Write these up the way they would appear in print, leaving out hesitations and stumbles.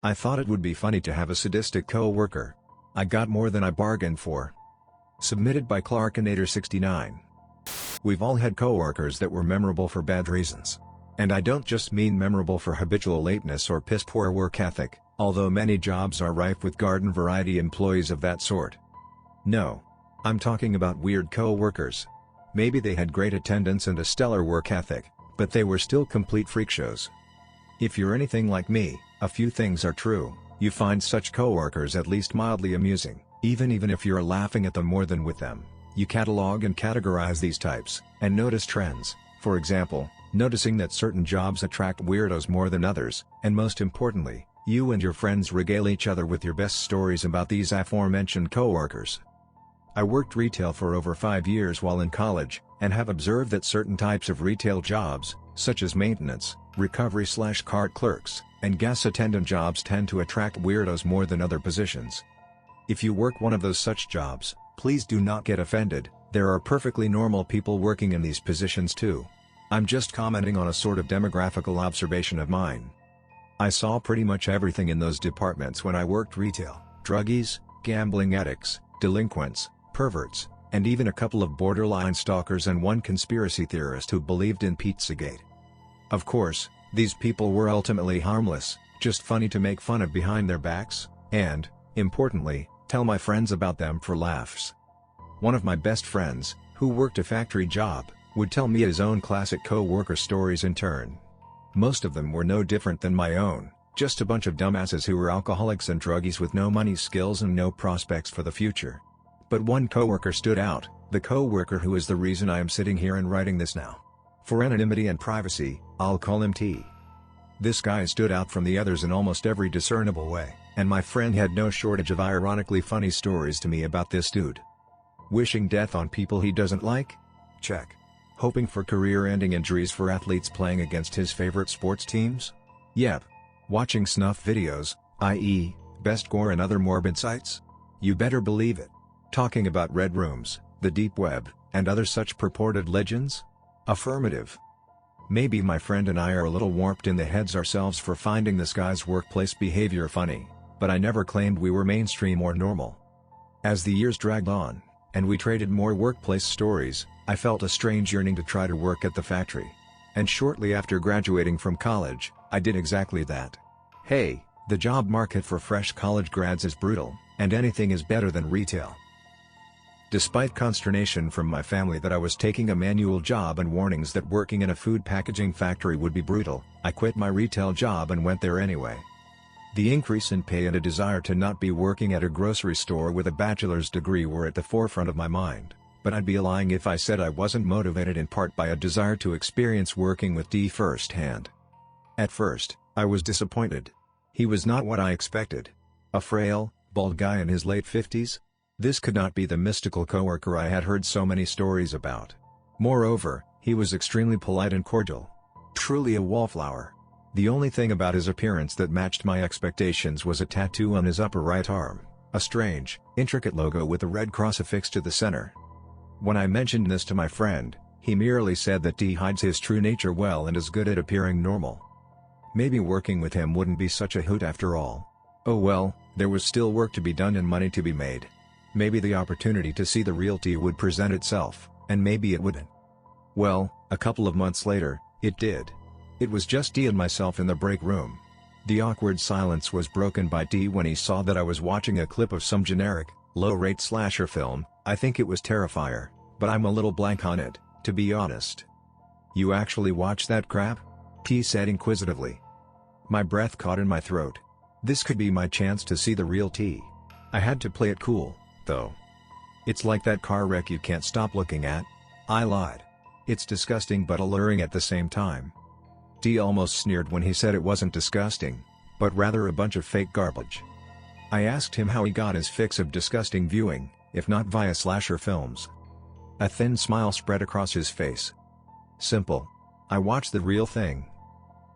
I thought it would be funny to have a sadistic coworker. I got more than I bargained for. Submitted by Clarkinator69. We've all had coworkers that were memorable for bad reasons. And I don't just mean memorable for habitual lateness or piss-poor work ethic, although many jobs are rife with garden variety employees of that sort. No. I'm talking about weird coworkers. Maybe they had great attendance and a stellar work ethic, but they were still complete freak shows. If you're anything like me, a few things are true. You find such coworkers at least mildly amusing, even if you're laughing at them more than with them. You catalog and categorize these types, and notice trends. For example, noticing that certain jobs attract weirdos more than others, and most importantly, you and your friends regale each other with your best stories about these aforementioned coworkers. I worked retail for over 5 years while in college, and have observed that certain types of retail jobs, such as maintenance, recovery/cart clerks, and gas attendant jobs tend to attract weirdos more than other positions. If you work one of those such jobs, please do not get offended, there are perfectly normal people working in these positions too. I'm just commenting on a sort of demographical observation of mine. I saw pretty much everything in those departments when I worked retail: druggies, gambling addicts, delinquents, perverts, and even a couple of borderline stalkers and one conspiracy theorist who believed in Pizzagate. Of course, these people were ultimately harmless, just funny to make fun of behind their backs, and, importantly, tell my friends about them for laughs. One of my best friends, who worked a factory job, would tell me his own classic co-worker stories in turn. Most of them were no different than my own, just a bunch of dumbasses who were alcoholics and druggies with no money, skills and no prospects for the future. But one coworker stood out, the coworker who is the reason I am sitting here and writing this now. For anonymity and privacy, I'll call him T. This guy stood out from the others in almost every discernible way, and my friend had no shortage of ironically funny stories to me about this dude. Wishing death on people he doesn't like? Check. Hoping for career-ending injuries for athletes playing against his favorite sports teams? Yep. Watching snuff videos, i.e., best gore and other morbid sites? You better believe it. Talking about red rooms, the deep web, and other such purported legends? Affirmative. Maybe my friend and I are a little warped in the heads ourselves for finding this guy's workplace behavior funny, but I never claimed we were mainstream or normal. As the years dragged on, and we traded more workplace stories, I felt a strange yearning to try to work at the factory. And shortly after graduating from college, I did exactly that. Hey, the job market for fresh college grads is brutal, and anything is better than retail. Despite consternation from my family that I was taking a manual job and warnings that working in a food packaging factory would be brutal, I quit my retail job and went there anyway. The increase in pay and a desire to not be working at a grocery store with a bachelor's degree were at the forefront of my mind, but I'd be lying if I said I wasn't motivated in part by a desire to experience working with D firsthand. At first, I was disappointed. He was not what I expected. A frail, bald guy in his late 50s? This could not be the mystical coworker I had heard so many stories about. Moreover, he was extremely polite and cordial. Truly a wallflower. The only thing about his appearance that matched my expectations was a tattoo on his upper right arm, a strange, intricate logo with a red cross affixed to the center. When I mentioned this to my friend, he merely said that D hides his true nature well and is good at appearing normal. Maybe working with him wouldn't be such a hoot after all. Oh well, there was still work to be done and money to be made. Maybe the opportunity to see the real T would present itself, and maybe it wouldn't. Well, a couple of months later, it did. It was just D and myself in the break room. The awkward silence was broken by D when he saw that I was watching a clip of some generic, low-rate slasher film. I think it was Terrifier, but I'm a little blank on it, to be honest. "You actually watched that crap?" T said inquisitively. My breath caught in my throat. This could be my chance to see the real T. I had to play it cool, though. "It's like that car wreck you can't stop looking at." I lied. "It's disgusting but alluring at the same time." D almost sneered when he said it wasn't disgusting, but rather a bunch of fake garbage. I asked him how he got his fix of disgusting viewing, if not via slasher films. A thin smile spread across his face. Simple. I watched the real thing.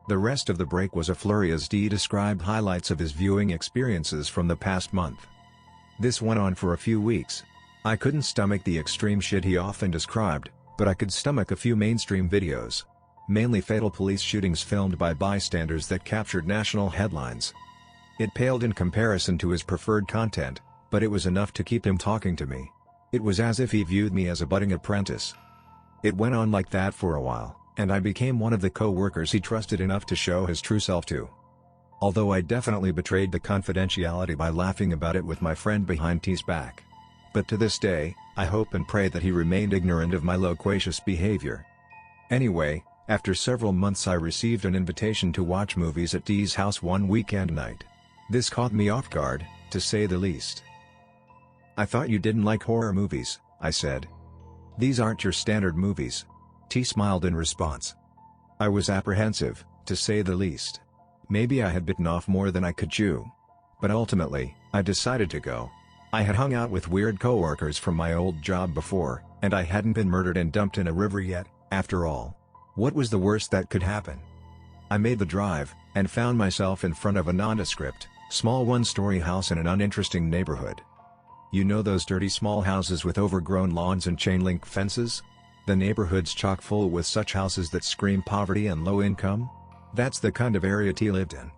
The rest of the break was a flurry as D described highlights of his viewing experiences from the past month. This went on for a few weeks. I couldn't stomach the extreme shit he often described, but I could stomach a few mainstream videos. Mainly fatal police shootings filmed by bystanders that captured national headlines. It paled in comparison to his preferred content, but it was enough to keep him talking to me. It was as if he viewed me as a budding apprentice. It went on like that for a while, and I became one of the co-workers he trusted enough to show his true self to. Although I definitely betrayed the confidentiality by laughing about it with my friend behind T's back. But to this day, I hope and pray that he remained ignorant of my loquacious behavior. Anyway, after several months I received an invitation to watch movies at T's house one weekend night. This caught me off guard, to say the least. "I thought you didn't like horror movies," I said. "These aren't your standard movies." T smiled in response. I was apprehensive, to say the least. Maybe I had bitten off more than I could chew. But ultimately, I decided to go. I had hung out with weird coworkers from my old job before, and I hadn't been murdered and dumped in a river yet, after all. What was the worst that could happen? I made the drive, and found myself in front of a nondescript, small one-story house in an uninteresting neighborhood. You know those dirty small houses with overgrown lawns and chain-link fences? The neighborhood's chock full with such houses that scream poverty and low income? That's the kind of area T lived in.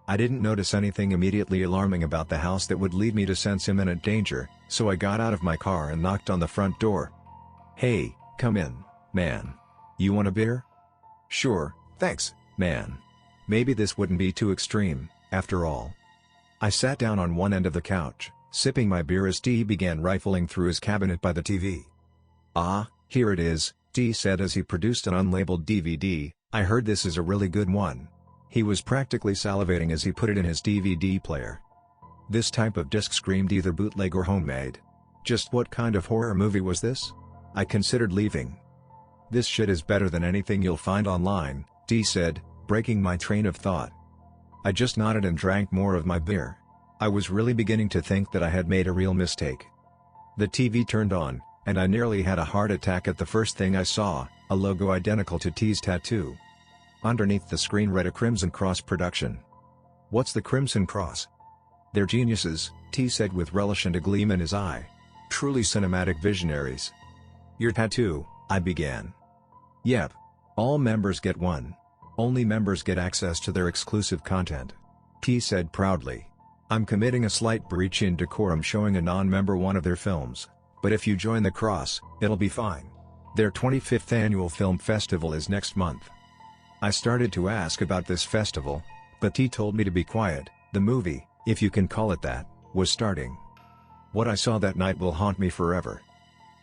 I didn't notice anything immediately alarming about the house that would lead me to sense imminent danger, so I got out of my car and knocked on the front door. "Hey, come in, man. You want a beer?" "Sure, thanks, man. Maybe this wouldn't be too extreme, after all." I sat down on one end of the couch, sipping my beer as T began rifling through his cabinet by the TV. "Ah, here it is," T said as he produced an unlabeled DVD. "I heard this is a really good one." He was practically salivating as he put it in his DVD player. This type of disc screamed either bootleg or homemade. Just what kind of horror movie was this? I considered leaving. "This shit is better than anything you'll find online," T said, breaking my train of thought. I just nodded and drank more of my beer. I was really beginning to think that I had made a real mistake. The TV turned on, and I nearly had a heart attack at the first thing I saw, a logo identical to T's tattoo. Underneath the screen read a Crimson Cross production. "What's the Crimson Cross?" "They're geniuses," T said with relish and a gleam in his eye. "Truly cinematic visionaries." "Your tattoo," I began. "Yep. All members get one. Only members get access to their exclusive content," T said proudly. "I'm committing a slight breach in decorum showing a non-member one of their films, but if you join the Cross, it'll be fine. Their 25th annual film festival is next month." I started to ask about this festival, but T told me to be quiet. The movie, if you can call it that, was starting. What I saw that night will haunt me forever.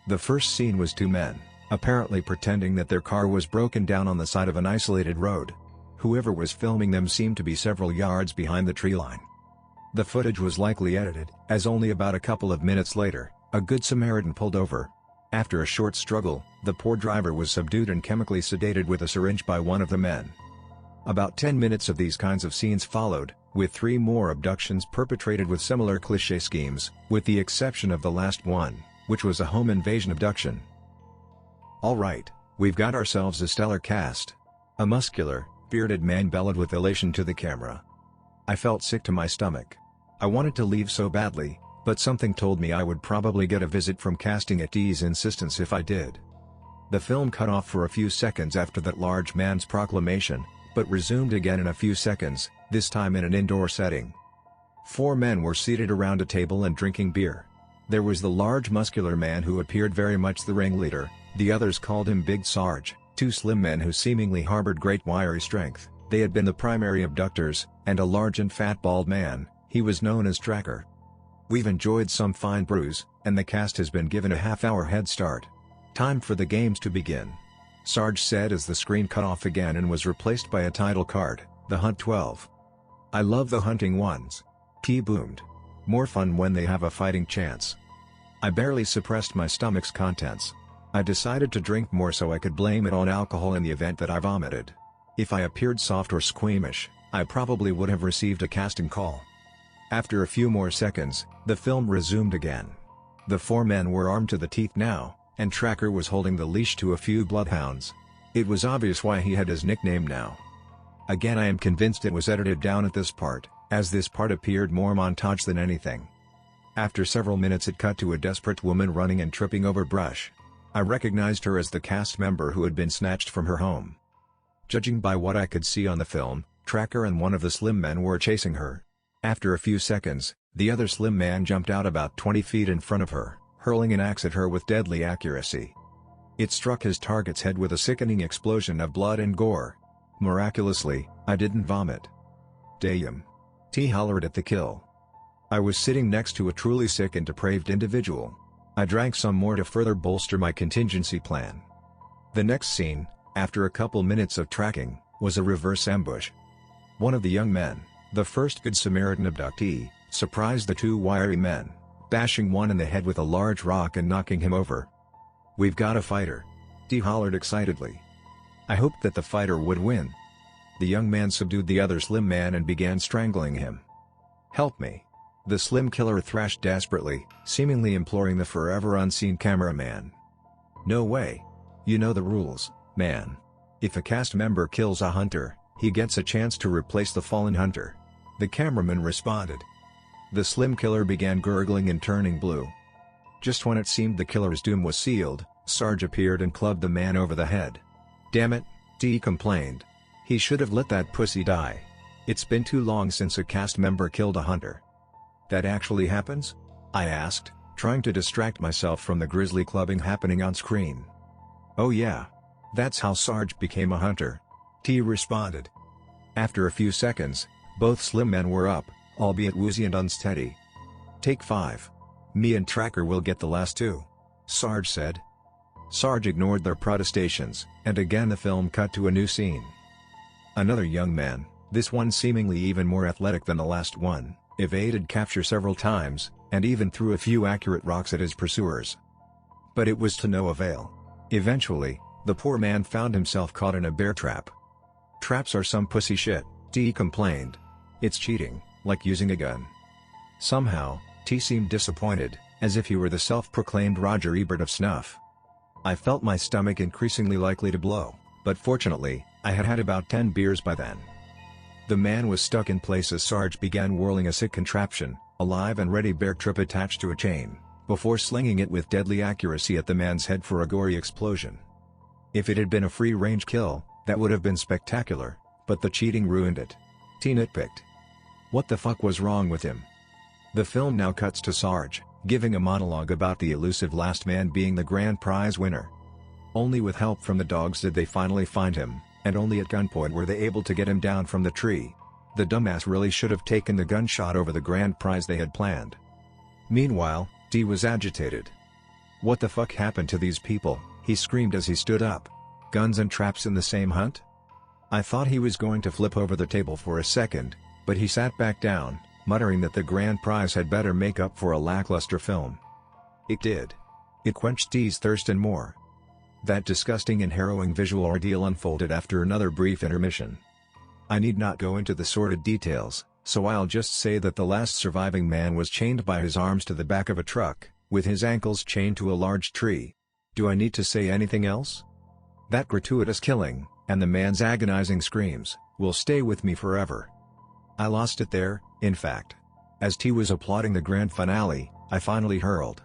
The first scene was two men, apparently pretending that their car was broken down on the side of an isolated road. Whoever was filming them seemed to be several yards behind the tree line. The footage was likely edited, as only about a couple of minutes later, a Good Samaritan pulled over. After a short struggle, the poor driver was subdued and chemically sedated with a syringe by one of the men. About 10 minutes of these kinds of scenes followed, with 3 more abductions perpetrated with similar cliché schemes, with the exception of the last one, which was a home invasion abduction. "Alright, we've got ourselves a stellar cast." A muscular, bearded man bellowed with elation to the camera. I felt sick to my stomach. I wanted to leave so badly, but something told me I would probably get a visit from casting at T's insistence if I did. The film cut off for a few seconds after that large man's proclamation, but resumed again in a few seconds, this time in an indoor setting. 4 men were seated around a table and drinking beer. There was the large muscular man who appeared very much the ringleader, the others called him Big Sarge, 2 slim men who seemingly harbored great wiry strength. They had been the primary abductors, and a large and fat bald man, he was known as Tracker. "We've enjoyed some fine brews, and the cast has been given a half-hour head start. Time for the games to begin," Sarge said as the screen cut off again and was replaced by a title card, "The Hunt 12. I love the hunting ones," T boomed. "More fun when they have a fighting chance." I barely suppressed my stomach's contents. I decided to drink more so I could blame it on alcohol in the event that I vomited. If I appeared soft or squeamish, I probably would have received a casting call. After a few more seconds, the film resumed again. The 4 men were armed to the teeth now, and Tracker was holding the leash to a few bloodhounds. It was obvious why he had his nickname now. Again, I am convinced it was edited down at this part, as this part appeared more montage than anything. After several minutes it cut to a desperate woman running and tripping over brush. I recognized her as the cast member who had been snatched from her home. Judging by what I could see on the film, Tracker and one of the slim men were chasing her. After a few seconds, the other slim man jumped out about 20 feet in front of her, hurling an axe at her with deadly accuracy. It struck his target's head with a sickening explosion of blood and gore. Miraculously, I didn't vomit. Damn. T hollered at the kill. I was sitting next to a truly sick and depraved individual. I drank some more to further bolster my contingency plan. The next scene, after a couple minutes of tracking, was a reverse ambush. One of the young men, the first Good Samaritan abductee, surprised the two wiry men, bashing one in the head with a large rock and knocking him over. "We've got a fighter," T hollered excitedly. I hoped that the fighter would win. The young man subdued the other slim man and began strangling him. "Help me!" the slim killer thrashed desperately, seemingly imploring the forever unseen cameraman. "No way. You know the rules, man. If a cast member kills a hunter, he gets a chance to replace the fallen hunter," the cameraman responded. The slim killer began gurgling and turning blue. Just when it seemed the killer's doom was sealed, Sarge appeared and clubbed the man over the head. "Damn it," T complained. "He should have let that pussy die. It's been too long since a cast member killed a hunter." "That actually happens?" I asked, trying to distract myself from the grisly clubbing happening on screen. "Oh yeah. That's how Sarge became a hunter," T responded. After a few seconds, both slim men were up, albeit woozy and unsteady. "Take 5. Me and Tracker will get the last 2, Sarge said. Sarge ignored their protestations, and again the film cut to a new scene. Another young man, this one seemingly even more athletic than the last one, evaded capture several times, and even threw a few accurate rocks at his pursuers. But it was to no avail. Eventually, the poor man found himself caught in a bear trap. "Traps are some pussy shit," T complained. "It's cheating, like using a gun." Somehow, T seemed disappointed, as if he were the self-proclaimed Roger Ebert of snuff. I felt my stomach increasingly likely to blow, but fortunately, I had had about 10 beers by then. The man was stuck in place as Sarge began whirling a sick contraption, a live and ready bear trap attached to a chain, before slinging it with deadly accuracy at the man's head for a gory explosion. If it had been a free-range kill, that would have been spectacular, but the cheating ruined it. T nitpicked. What the fuck was wrong with him? The film now cuts to Sarge, giving a monologue about the elusive last man being the grand prize winner. Only with help from the dogs did they finally find him, and only at gunpoint were they able to get him down from the tree. The dumbass really should have taken the gunshot over the grand prize they had planned. Meanwhile, T was agitated. "What the fuck happened to these people?" he screamed as he stood up. "Guns and traps in the same hunt?" I thought he was going to flip over the table for a second, but he sat back down, muttering that the grand prize had better make up for a lackluster film. It did. It quenched T's thirst and more. That disgusting and harrowing visual ordeal unfolded after another brief intermission. I need not go into the sordid details, so I'll just say that the last surviving man was chained by his arms to the back of a truck, with his ankles chained to a large tree. Do I need to say anything else? That gratuitous killing, and the man's agonizing screams, will stay with me forever. I lost it there, in fact. As T was applauding the grand finale, I finally hurled.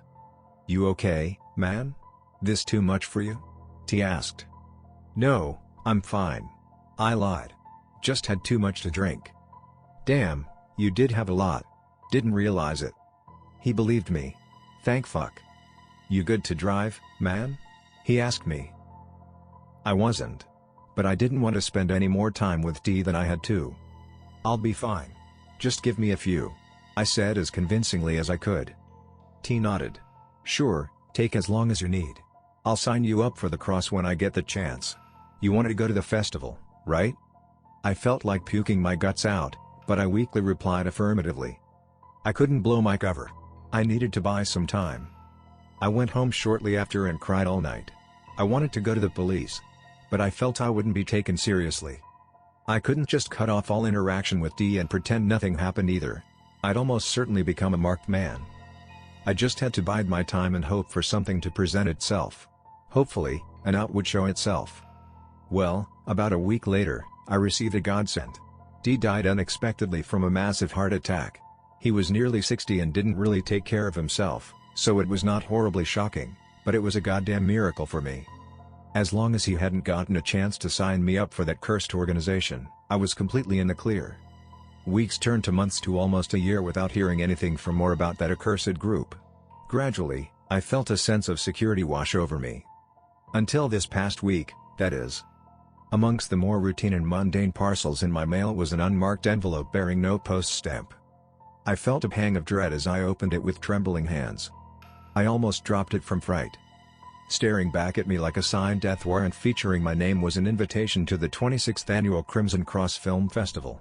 "You okay, man? This too much for you?" T asked. "No, I'm fine," I lied. "Just had too much to drink." "Damn, you did have a lot. Didn't realize it." He believed me. Thank fuck. "You good to drive, man?" he asked me. I wasn't. But I didn't want to spend any more time with T than I had to. "I'll be fine. Just give me a few," I said as convincingly as I could. T nodded. "Sure, take as long as you need. I'll sign you up for the cross when I get the chance. You want to go to the festival, right?" I felt like puking my guts out, but I weakly replied affirmatively. I couldn't blow my cover. I needed to buy some time. I went home shortly after and cried all night. I wanted to go to the police, but I felt I wouldn't be taken seriously. I couldn't just cut off all interaction with D and pretend nothing happened either. I'd almost certainly become a marked man. I just had to bide my time and hope for something to present itself. Hopefully, an out would show itself. Well, about a week later, I received a godsend. D died unexpectedly from a massive heart attack. He was nearly 60 and didn't really take care of himself, so it was not horribly shocking, but it was a goddamn miracle for me. As long as he hadn't gotten a chance to sign me up for that cursed organization, I was completely in the clear. Weeks turned to months to almost a year without hearing anything from or about that accursed group. Gradually, I felt a sense of security wash over me. Until this past week, that is. Amongst the more routine and mundane parcels in my mail was an unmarked envelope bearing no post stamp. I felt a pang of dread as I opened it with trembling hands. I almost dropped it from fright. Staring back at me like a signed death warrant featuring my name was an invitation to the 26th Annual Crimson Cross Film Festival.